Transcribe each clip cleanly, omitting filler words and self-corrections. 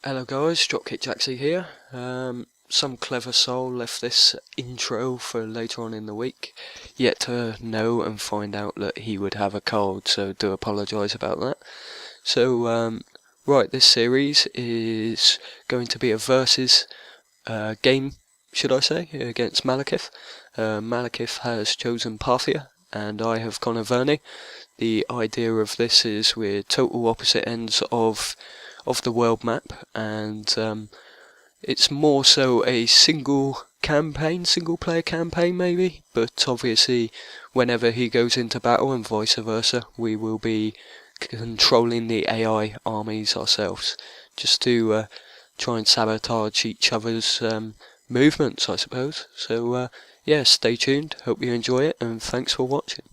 Hello guys, Dropkick Jaxie here. Some clever soul left this intro for later on in the week, yet to know and find out that he would have a cold, so do apologise about that. So, right, this series is going to be a versus game, should I say, against Malakith. Malakith has chosen Parthia, and I have gone Averni. The idea of this is we're total opposite ends of the world map, and it's more so a single player campaign maybe, but obviously whenever he goes into battle and vice versa, we will be controlling the AI armies ourselves, just to try and sabotage each other's movements, I suppose. So yeah, stay tuned, hope you enjoy it, and thanks for watching.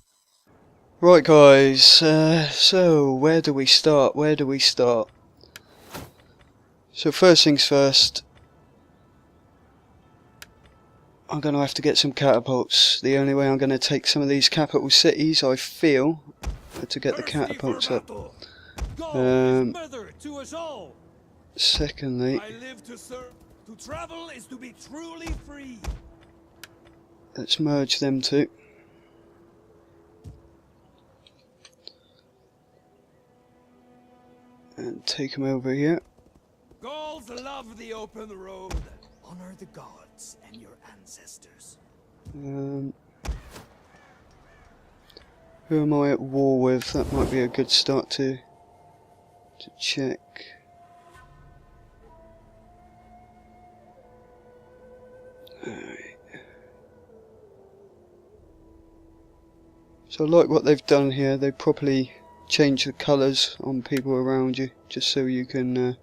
Right guys, so where do we start? So first things first, I'm going to have to get some catapults. The only way I'm going to take some of these capital cities, I feel, to get the catapults up. Secondly, let's merge them two. And take them over here. Gauls love the open road. Honor the gods and your ancestors. Who am I at war with? That might be a good start to check. Alright. So I like what they've done here. They properly change the colours on people around you, just so you can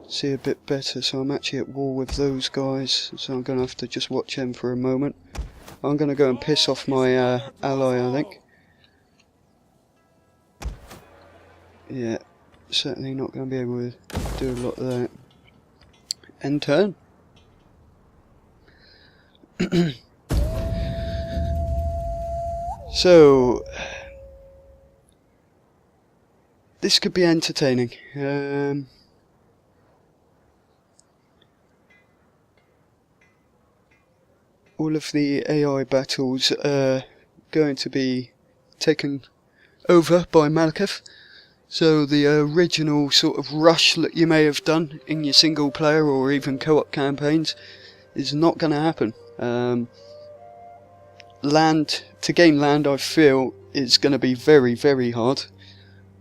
see a bit better. So I'm actually at war with those guys, so I'm going to have to just watch them for a moment. I'm going to go and piss off my ally, I think. Yeah, certainly not going to be able to do a lot of that. End turn. So this could be entertaining. All of the AI battles are going to be taken over by Malakith. So the original sort of rush that you may have done in your single player or even co-op campaigns is not going to happen. To gain land, I feel, is going to be very, very hard.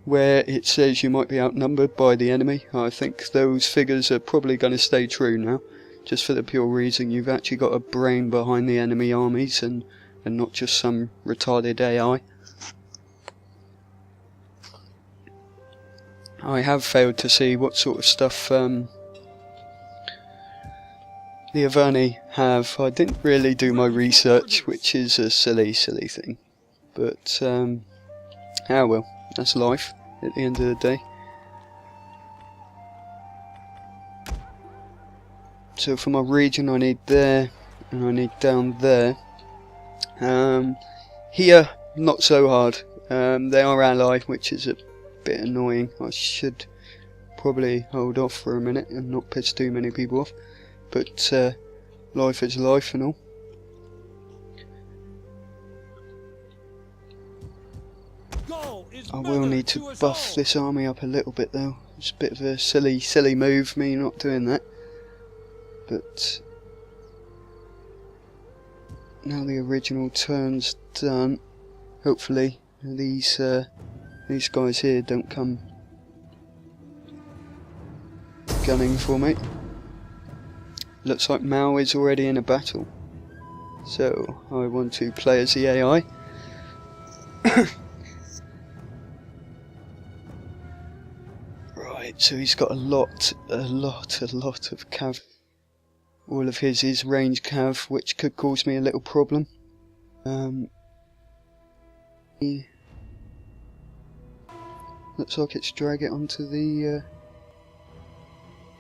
Where it says you might be outnumbered by the enemy, I think those figures are probably going to stay true now, just for the pure reason you've actually got a brain behind the enemy armies and not just some retarded AI. I have failed to see what sort of stuff the Averni have. I didn't really do my research, which is a silly thing, but oh well, that's life at the end of the day. So for my region I need there, and I need down there. Here, not so hard. They are ally, which is a bit annoying. I should probably hold off for a minute and not piss too many people off. But life is life and all. I will need to buff this army up a little bit though. It's a bit of a silly move, me not doing that. But now the original turn's done, hopefully these guys here don't come gunning for me. Looks like Mao is already in a battle, so I want to play as the AI. Right, so he's got a lot of cav. All of his is range cav, which could cause me a little problem. Looks like it's drag it onto the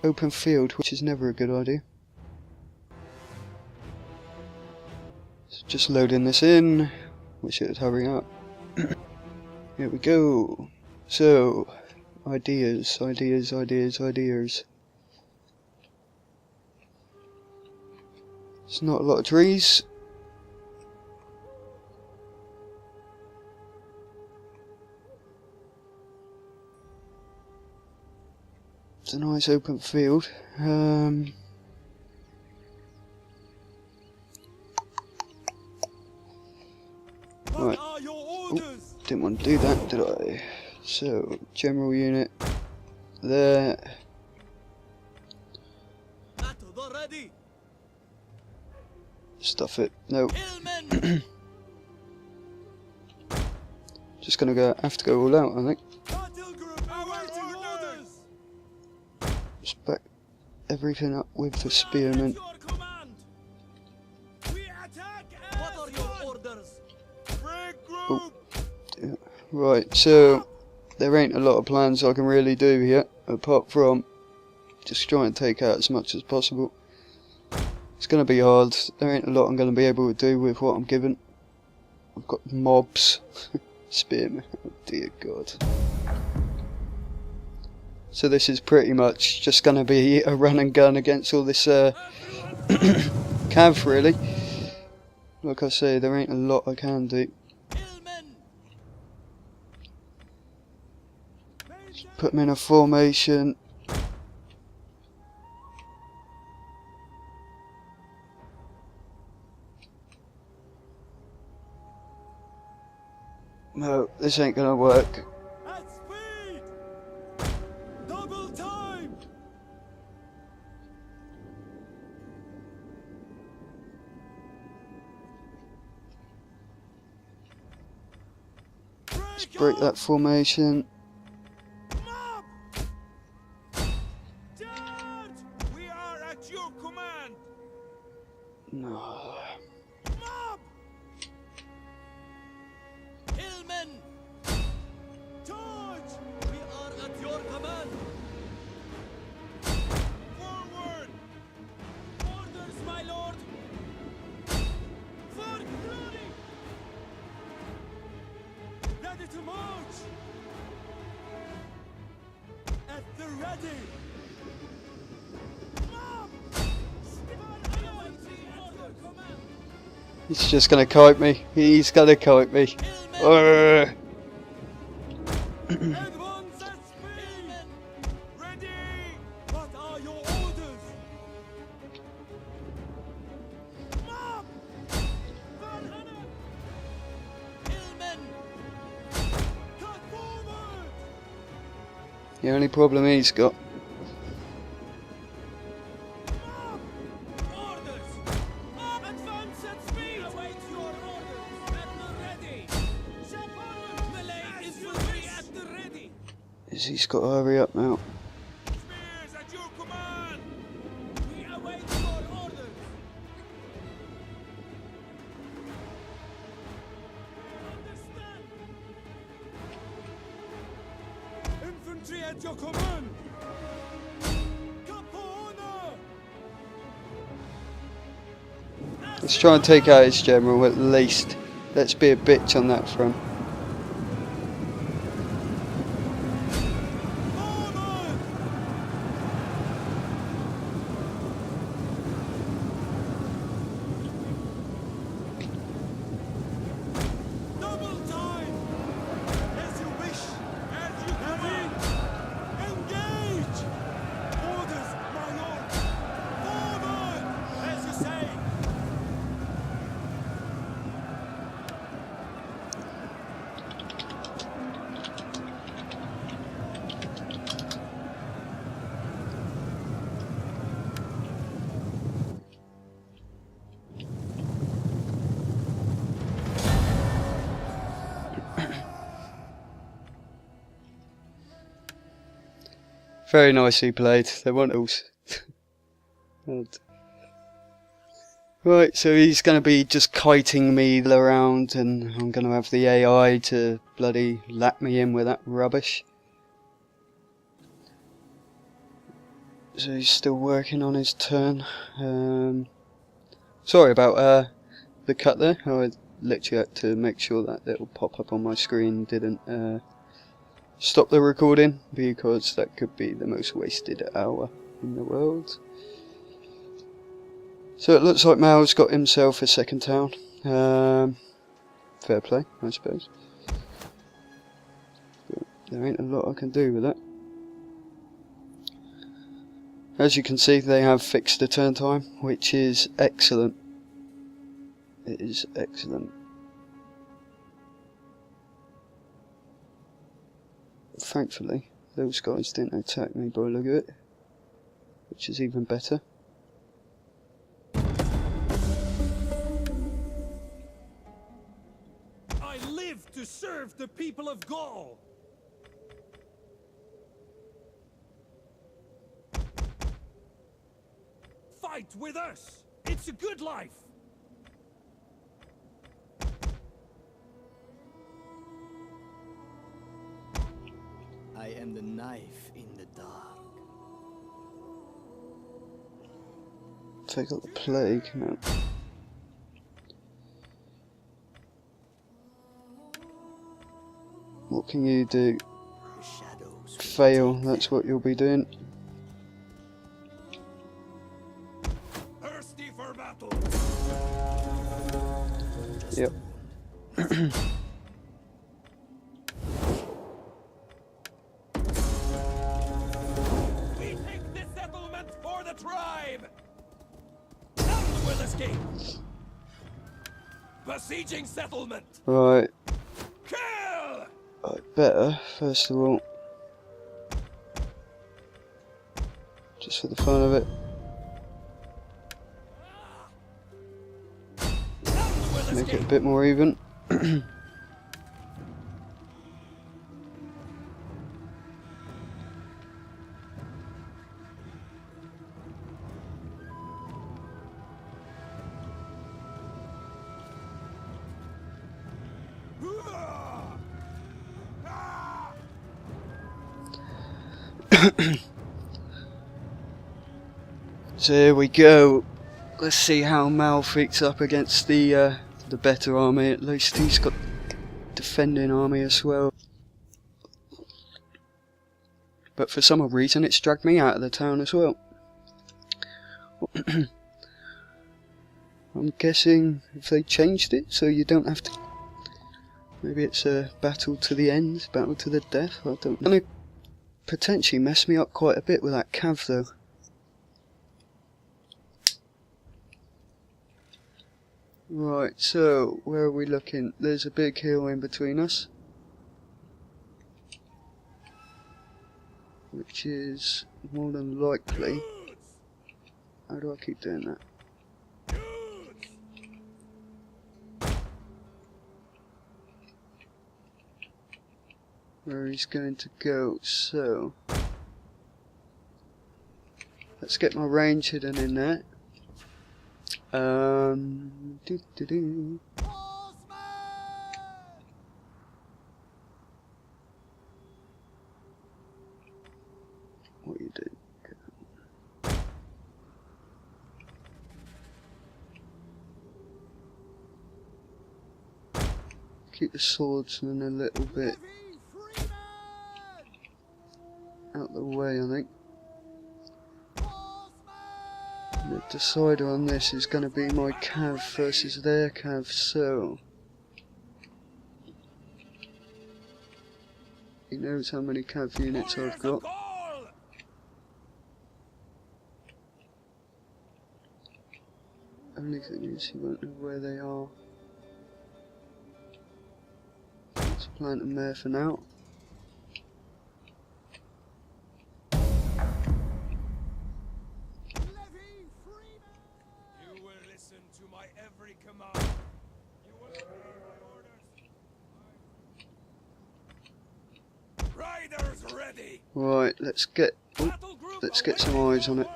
open field, which is never a good idea. So just loading this in. Wish it would hurry up. Here we go. So Ideas, ideas, ideas, ideas. It's not a lot of trees. It's a nice open field. Right. Oh, didn't want to do that, did I? So, general unit there. Stuff it. No. Just gonna have to go all out, I think. Just back everything up with the spearmen. Oh, dear. Right, so there ain't a lot of plans I can really do here, apart from just try and take out as much as possible. It's going to be hard. There ain't a lot I'm going to be able to do with what I'm given. I've got mobs. Spearmen. Oh dear God. So this is pretty much just going to be a run and gun against all this cav really. Like I say, there ain't a lot I can do. Just put them in a formation. No, this ain't gonna work. At speed! Double time! Let's break that formation. Mob! Charge! We are at your command! No. Mob! Hillmen! Charge! We are at your command! Forward! Orders, my lord! For glory! Ready to march! At the ready! Mob! He's just gonna kite me. He's gonna kite me. Urgh. Advance at speed! Ready! What are your orders? Mob! Valhalla! Hillmen! Cut forward! The only problem he's got. Mob! Orders! Mob! Advance at speed! Await your orders! At the ready! Step forward! Malay infantry at the ready! He's got to hurry up now. Spears at your command! We await your orders! Understand! Infantry at your command! Capona! Let's try and take out his general at least. Let's be a bitch on that front. Forward! Double time! As you wish, as you command! Engage! Orders, my lord! Forward! As you say! Very nicely played. They want us. Right, so he's going to be just kiting me around, and I'm going to have the AI to bloody lap me in with that rubbish. So he's still working on his turn. Sorry about the cut there. I literally had to make sure that little pop up on my screen didn't stop the recording because that could be the most wasted hour in the world. So it looks like Mal's got himself a second town. Fair play, I suppose. But there ain't a lot I can do with that. As you can see, they have fixed the turn time, which is excellent. It is excellent. Thankfully, those guys didn't attack me by the look of it, which is even better. I live to serve the people of Gaul. Fight with us. It's a good life. I am the knife in the dark. Take out the plague. No. What can you do? The shadows Fail, that's what you'll be doing. Thirsty for battle. Yep. We take this settlement for the tribe. None will escape. Besieging settlement. Right, Kill. I better, first of all, just for the fun of it, None will make it a escape. bit more even. So here we go. Let's see how Mal freaks up against the better army. At least he's got defending army as well. But for some odd reason, it's dragged me out of the town as well. I'm guessing if they changed it so you don't have to. Maybe it's a battle to the end, battle to the death. I don't know. Gonna potentially mess me up quite a bit with that cav though. Right, so where are we looking? There's a big hill in between us, which is more than likely. How do I keep doing that? Where he's going to go, so let's get my range hidden in there. Doo-doo-doo. What you do? Keep the swordsman a little bit out the way, I think. The decider on this is going to be my cav versus their cav, so he knows how many cav units I've got. Only thing is he won't know where they are. Let's plant them there for now. Right, let's get some eyes on it.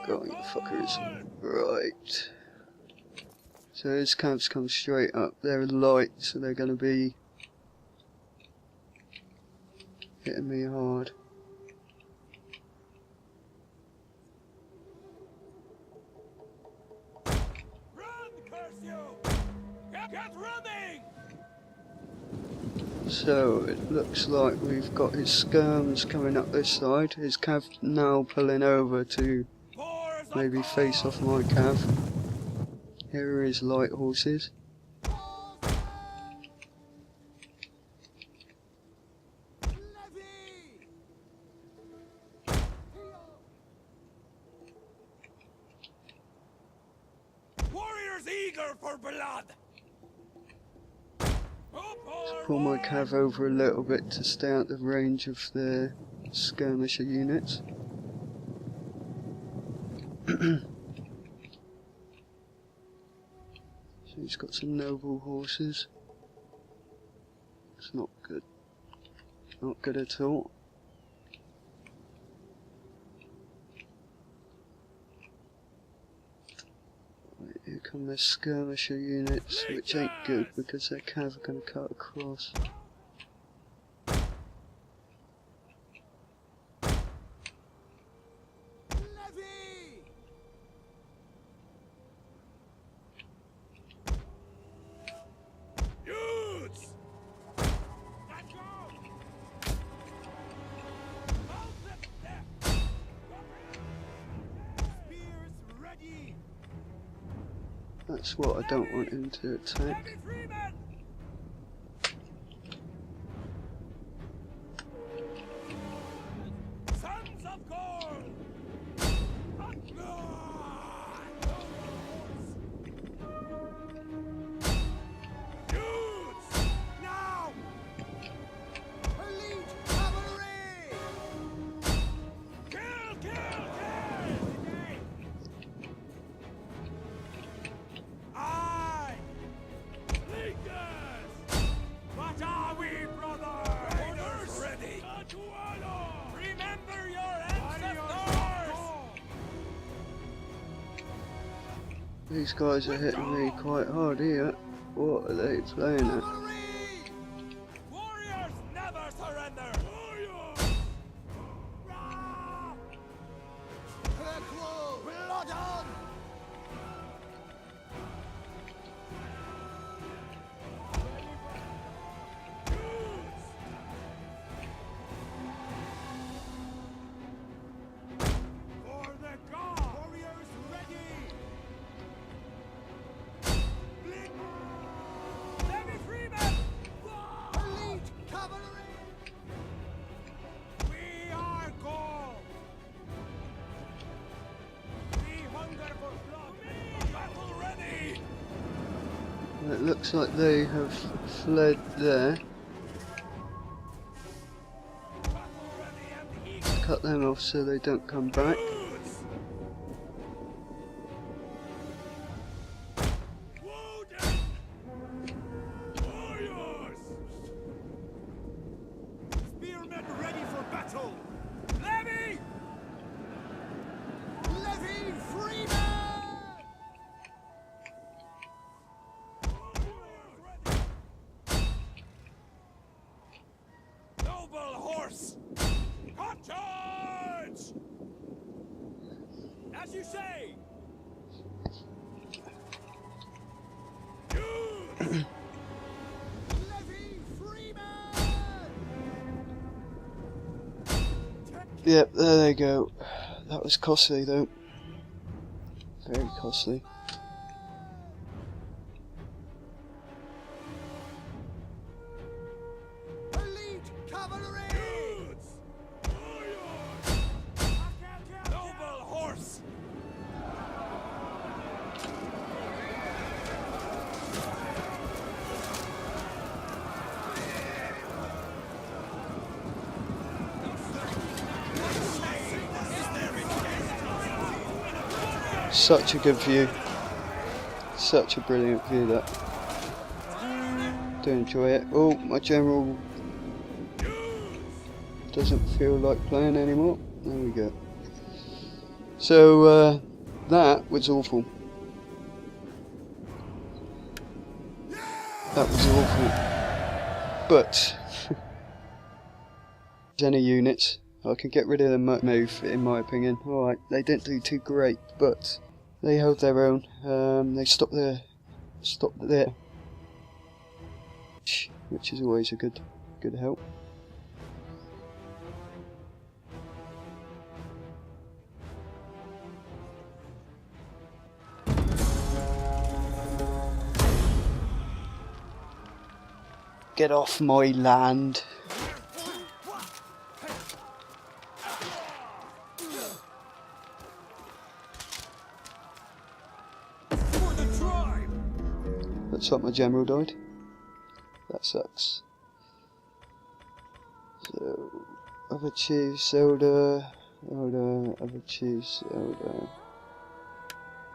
Got you fuckers. Right. So his camps come straight up. They're light, so they're gonna be hitting me hard. Get running! So it looks like we've got his skirms coming up this side. His cav now pulling over to Boars of maybe face off my cav. Here are his light horses. Levy! Warriors eager for blood! Pull my cav over a little bit to stay out of range of the skirmisher units. So he's got some noble horses. It's not good. Not good at all. Right, here come the skirmisher units, which ain't good because their cav are going to cut across. Levy! Youths! Let's go! Hold them there! Spears ready! That's what I don't want him to attack. Levy Freeman! Sons of gold! Youths! Now! Elite cavalry! Kill, kill, kill! Aye! Leaders! What are we, brothers? Orders ready! Remember your ancestors! These guys are hitting me quite hard here. What are they playing at? Cavalry! Warriors never surrender! Warriors! Rah! Blood on! For the god! Warriors ready! Levy Freeman! Elite cavalry! We are gold! We hunger for blood! Battle ready! It looks like they have fled there. Battle ready and eager! Cut them off so they don't come back. Youths! Wounded! Warriors! Spearmen ready for battle! Levy! Levy Freeman! Noble horse! Hot charge! As you say! Youths! Levy Freeman! Yep, there they go. That was costly though. Very costly. Elite cavalry! Youths! Warriors! Noble horse! Such a good view. Such a brilliant view that. Do enjoy it. Oh, my general doesn't feel like playing anymore. There we go. So that was awful. That was awful. But any units, I can get rid of the move in my opinion. Alright, they didn't do too great, but they held their own. They stopped their which is always a good help. Get off my land. For the tribe! Looks like my general died. That sucks. So, other chiefs, Elder, other chiefs, Elder.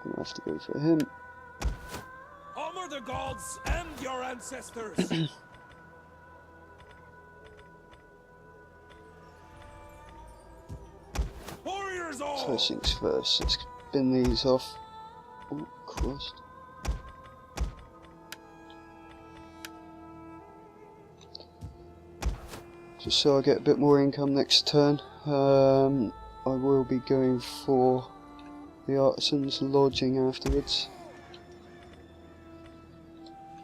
Gonna have to go for him. Honor the gods and your ancestors! Warriors all! First things first, let's bin these off. Oh, Christ. Just so I get a bit more income next turn, I will be going for the Artisan's Lodging afterwards.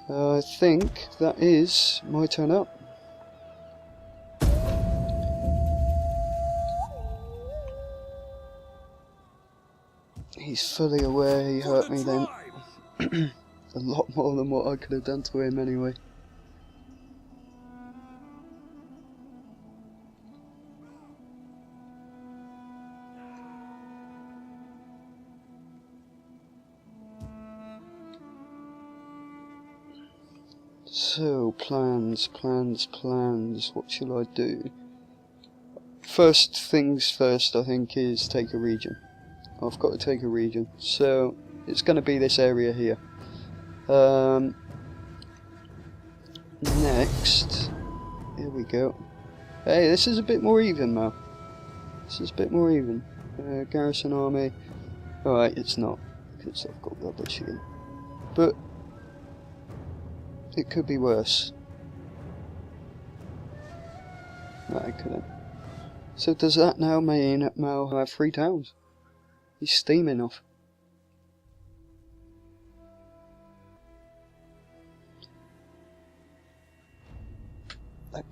I think that is my turn up. He's fully aware he hurt me then. A lot more than what I could have done to him anyway. So, plans. What shall I do? First things first, I think, is take a region. I've got to take a region. So, it's going to be this area here. Next, here we go. Hey, this is a bit more even now. This is a bit more even. Garrison army. Alright, it's not, because I've got rubbish again. But it could be worse. No, I couldn't. So does that now mean that Mal have 3 towns? He's steaming off. Like.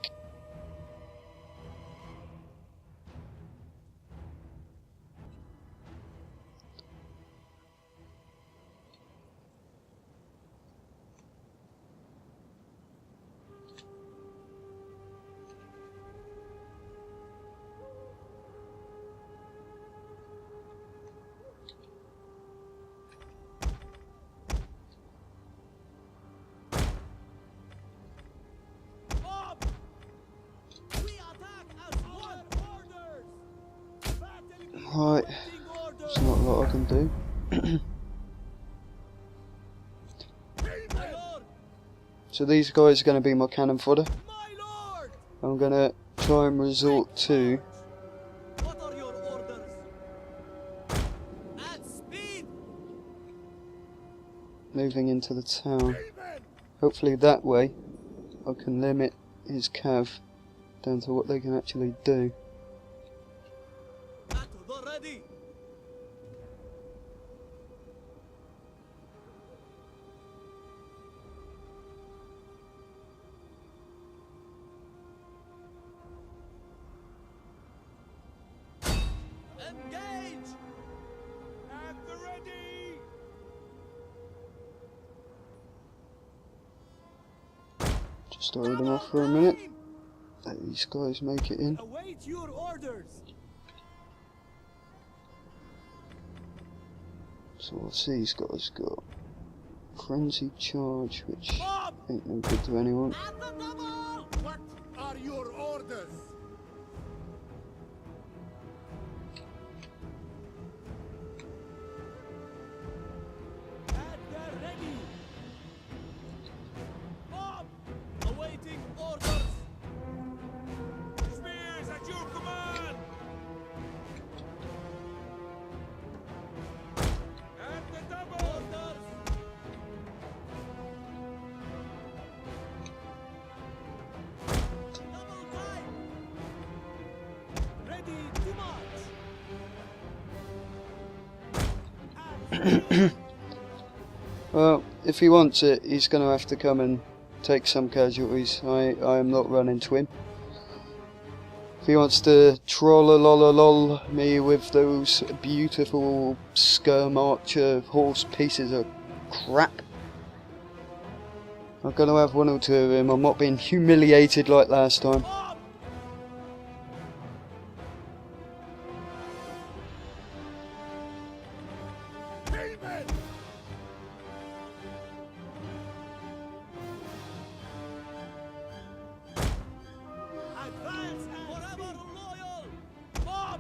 Right, there's not a lot I can do. So these guys are going to be my cannon fodder. I'm going to try and resort to moving into the town. Hopefully that way I can limit his cav down to what they can actually do. Engage! At the ready! Just hold them off for a minute. Let these guys make it in. Await your orders! So what's these guys got? Frenzy charge, which ain't no good to anyone. At the double! What are your orders? At the ready! Up! Awaiting orders! Spears at your command! At the double! Orders! Double time! Ready to march! Well, if he wants it, he's going to have to come and take some casualties. I am not running to him. If he wants to troll me with those beautiful skirm archer horse pieces of crap, I'm gonna have one or two of him. I'm not being humiliated like last time. Advance forever loyal! Bob!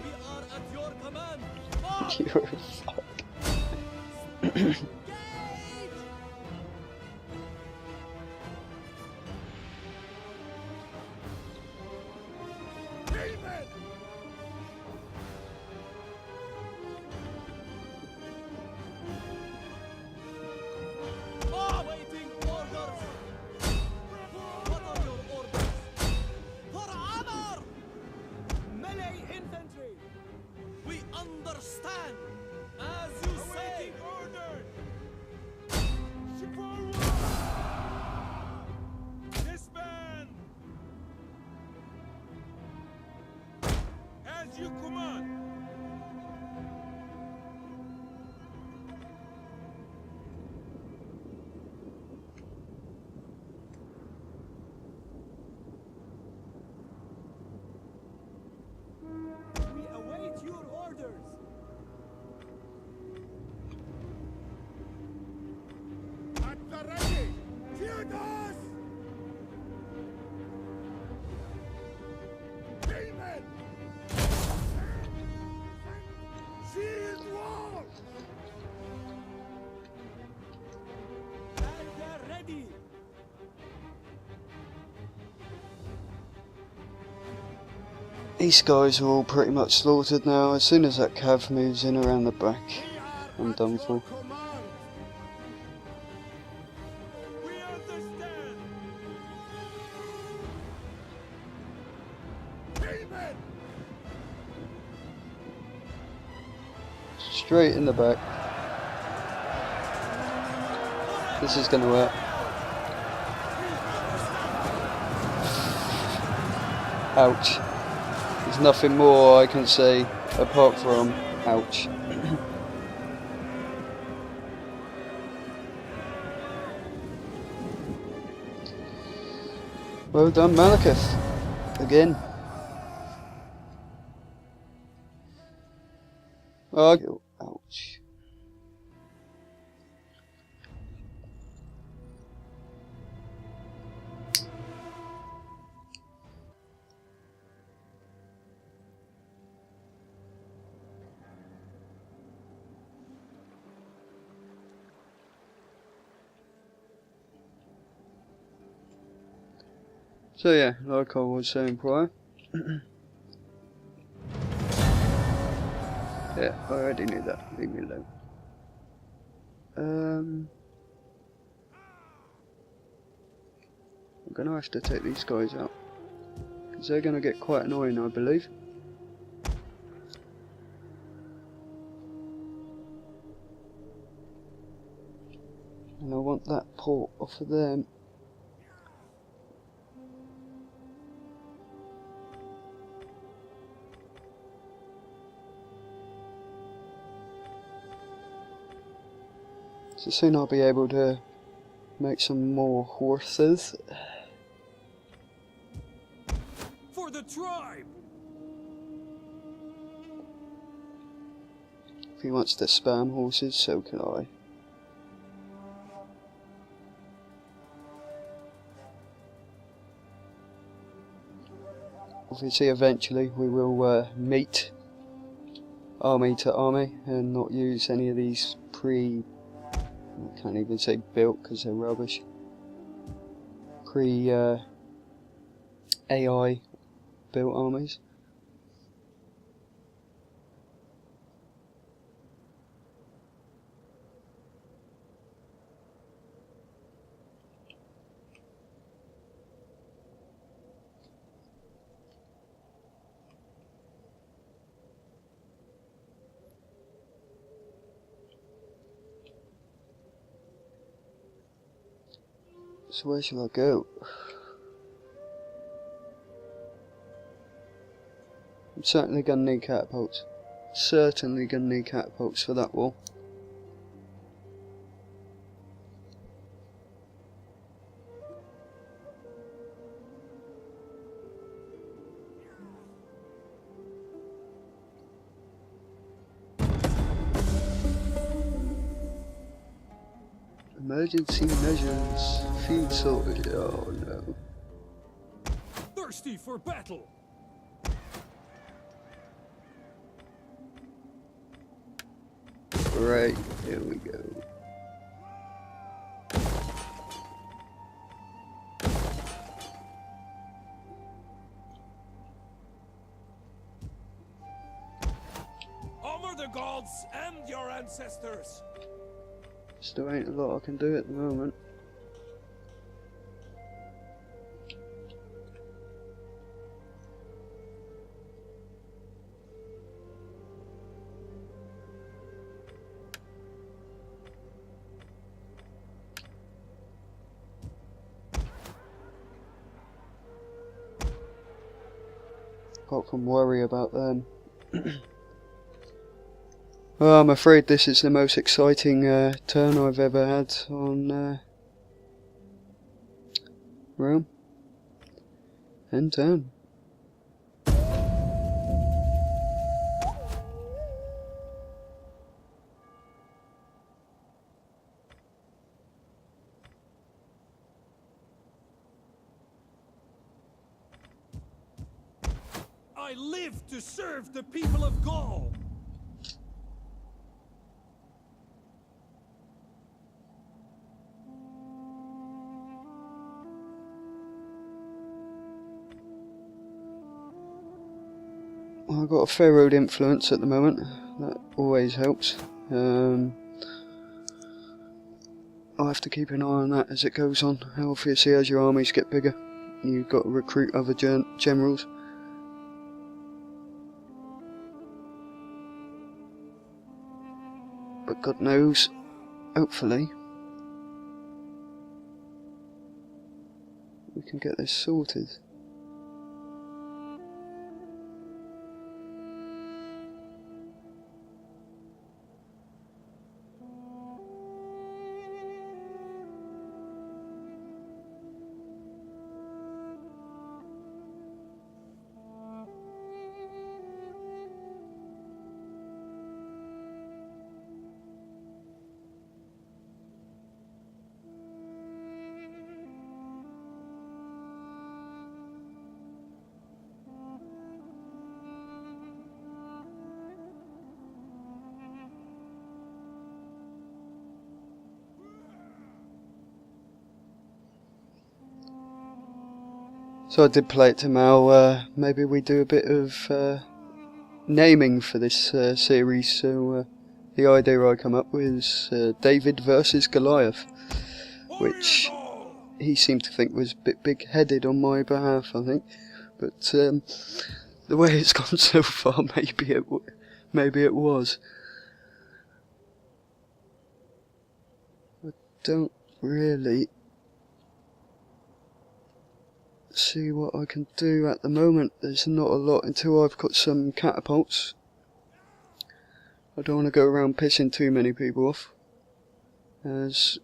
We are at your command! Bob! You're a fuck. Engage! David! Awaiting orders! What are your orders? For honor! Melee infantry! We understand! As you say! Orders! Forward! Disband! As you command! We await your orders. At the ready! Judas! David! Shield wall! At the ready! These guys are all pretty much slaughtered now. As soon as that cav moves in around the back, I'm done for. Command. We understand. David! Straight in the back. This is gonna work. Ouch. There's nothing more I can say apart from ouch. Well done, Malakith. Again. Oh, ouch. So yeah, like I was saying prior. Yeah, I already knew that. Leave me alone. I'm gonna have to take these guys out, because they're gonna get quite annoying, I believe. And I want that port off of them. So soon I'll be able to make some more horses. For the tribe! If he wants to spam horses, so can I. Obviously, eventually we will meet army to army and not use any of these I can't even say built because they're rubbish. AI built armies. So where shall I go? I'm certainly gonna need catapults. Certainly gonna need catapults for that wall. Emergency measures. Feed sorted. Oh no. Thirsty for battle. Right, here we go. Honor the gods and your ancestors. Still ain't a lot I can do at the moment. Apart from worry about them. Well, I'm afraid this is the most exciting turn I've ever had on Rome and turn. I live to serve the people of Gaul. I've got a fair road influence at the moment. That always helps. I'll have to keep an eye on that as it goes on. Obviously, as your armies get bigger, you've got to recruit other generals. But God knows, hopefully, we can get this sorted. So I did play it to Mal, maybe we do a bit of naming for this series. So the idea I come up with is David versus Goliath, which he seemed to think was a bit big-headed on my behalf, I think. But the way it's gone so far, maybe it was. I don't really see what I can do at the moment. There's not a lot until I've got some catapults. I don't want to go around pissing too many people off, as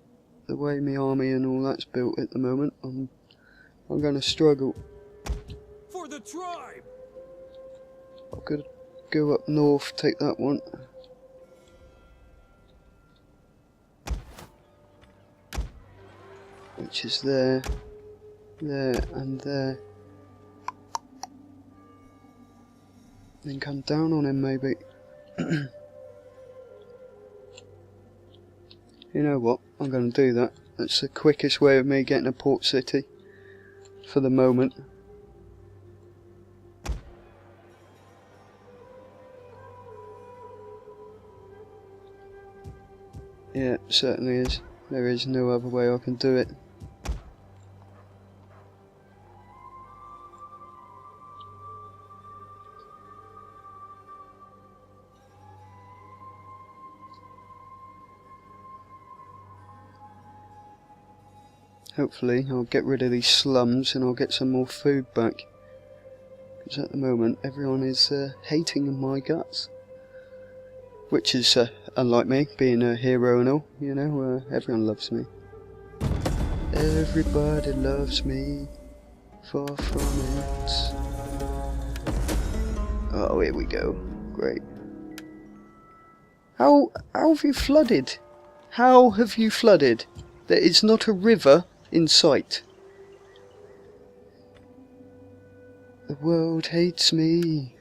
the way my army and all that's built at the moment, I'm going to struggle. For the tribe. I could go up north, take that one. Which is there, there and there. Then come down on him maybe. You know what, I'm going to do that. That's the quickest way of me getting a port city for the moment. Yeah, it certainly is. There is no other way I can do it. hopefully I'll get rid of these slums and I'll get some more food back. Because at the moment everyone is hating my guts. Which is unlike me, being a hero and all, you know, everyone loves me. Everybody loves me, far from it. Oh, here we go. Great. How have you flooded? How have you flooded? There is not a river in sight. The world hates me.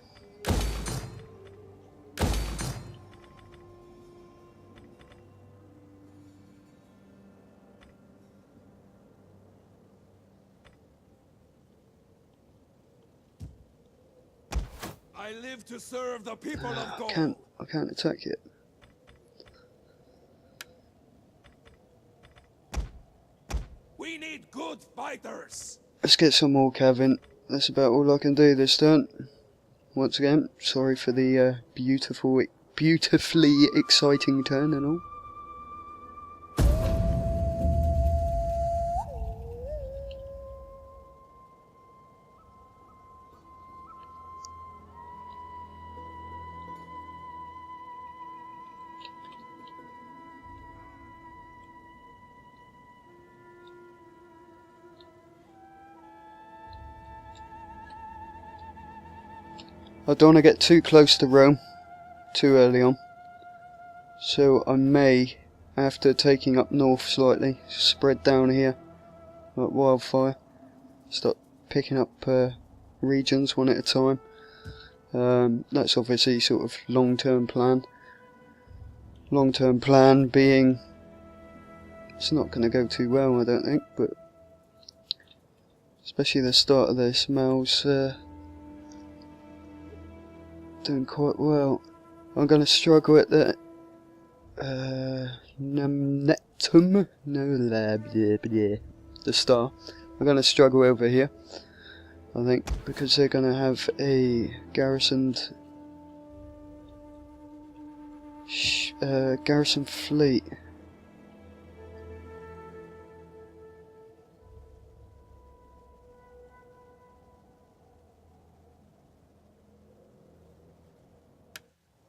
I live to serve the people of I Gaul. can't attack it. We need good fighters. Let's get some more Kevin. That's about all I can do this turn. Once again, sorry for the beautifully exciting turn and all. I don't want to get too close to Rome too early on, so I may, after taking up north slightly, spread down here like wildfire, start picking up regions one at a time. That's obviously sort of long-term plan. Long-term plan being it's not going to go too well, I don't think, but especially the start of this, Mel's doing quite well. I'm going to struggle at the Namnetum, the star. I'm going to struggle over here, I think, because they're going to have a garrisoned garrison fleet.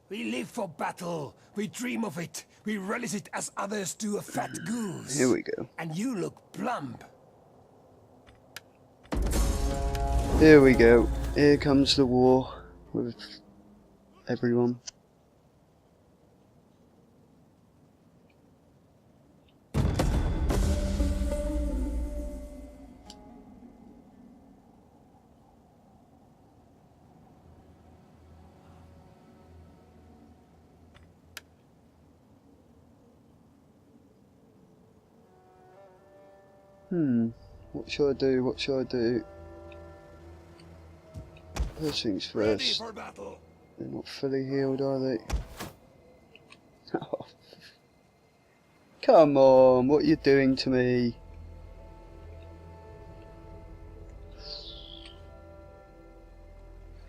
We live for battle. We dream of it. We relish it as others do a fat goose. Here we go. And you look plump. Here we go. Here comes the war with everyone. What should I do? What should I do? First things Ready first. for battle. They're not fully healed, are they? Oh. Come on, what are you doing to me?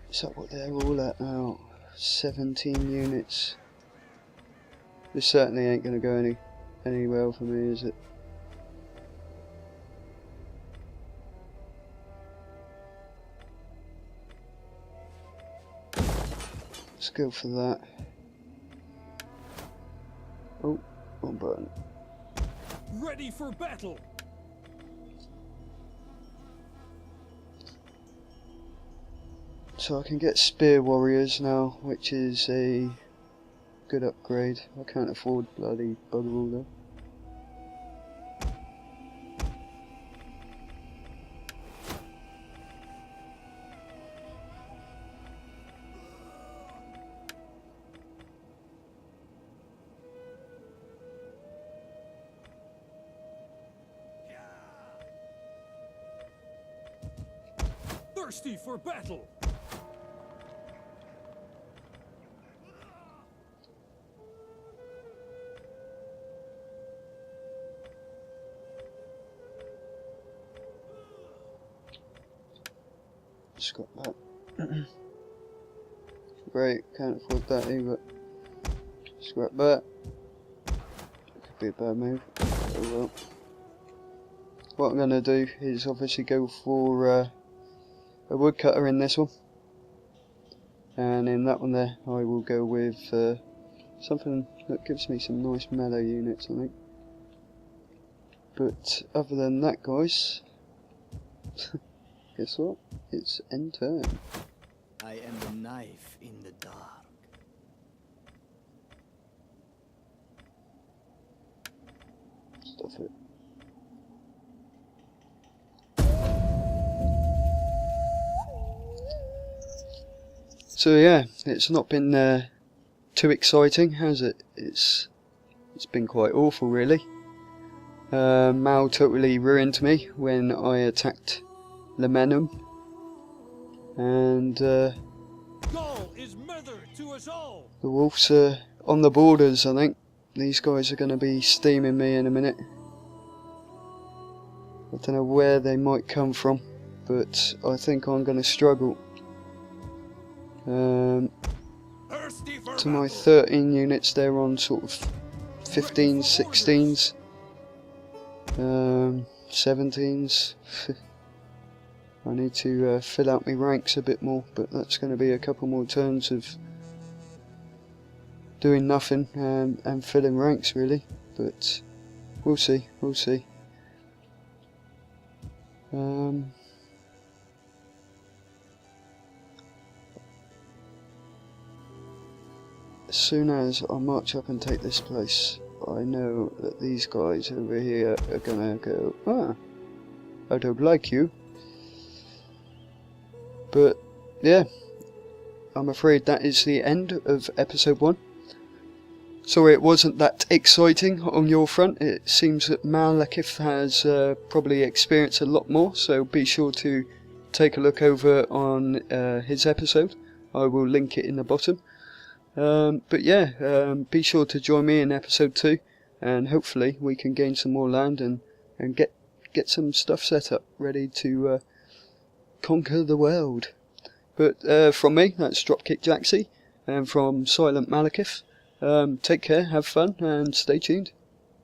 Is that what they're all at now? 17 units. This certainly ain't going to go any well for me, is it? Let's go for that. Oh, one button. Ready for battle. So I can get spear warriors now, which is a good upgrade. I can't afford bloody bugger all though. Thirsty for battle. Scrap that. Great, can't afford that either. Scrap that. Could be a bad move. Oh well. what I'm going to do is obviously go for a woodcutter in this one, and in that one there I will go with something that gives me some nice melee units, I think. But other than that, guys, guess what? It's end turn. I am the knife in the dark. Stuff it. So yeah, it's not been too exciting, has it? It's been quite awful, really. Mal totally ruined me when I attacked Lemenum, and Gaul is murder to us all. the wolves are on the borders. I think these guys are going to be steaming me in a minute. I don't know where they might come from, but I think I'm going to struggle. Thirsty for To my battle. 13 units, they're on sort of 15s, 16s, 17s. I need to fill out my ranks a bit more, but that's going to be a couple more turns of doing nothing and filling ranks, really. But we'll see, we'll see. As soon as I march up and take this place, I know that these guys over here are gonna go, ah, I don't like you. But yeah, I'm afraid that is the end of episode 1. Sorry it wasn't that exciting on your front. It seems that Malakith has probably experienced a lot more, so be sure to take a look over on his episode. I will link it in the bottom. But yeah, be sure to join me in episode 2, and hopefully we can gain some more land and get some stuff set up, ready to conquer the world. But from me, that's Dropkick Jaxie, and from Silent Malakith, take care, have fun, and stay tuned.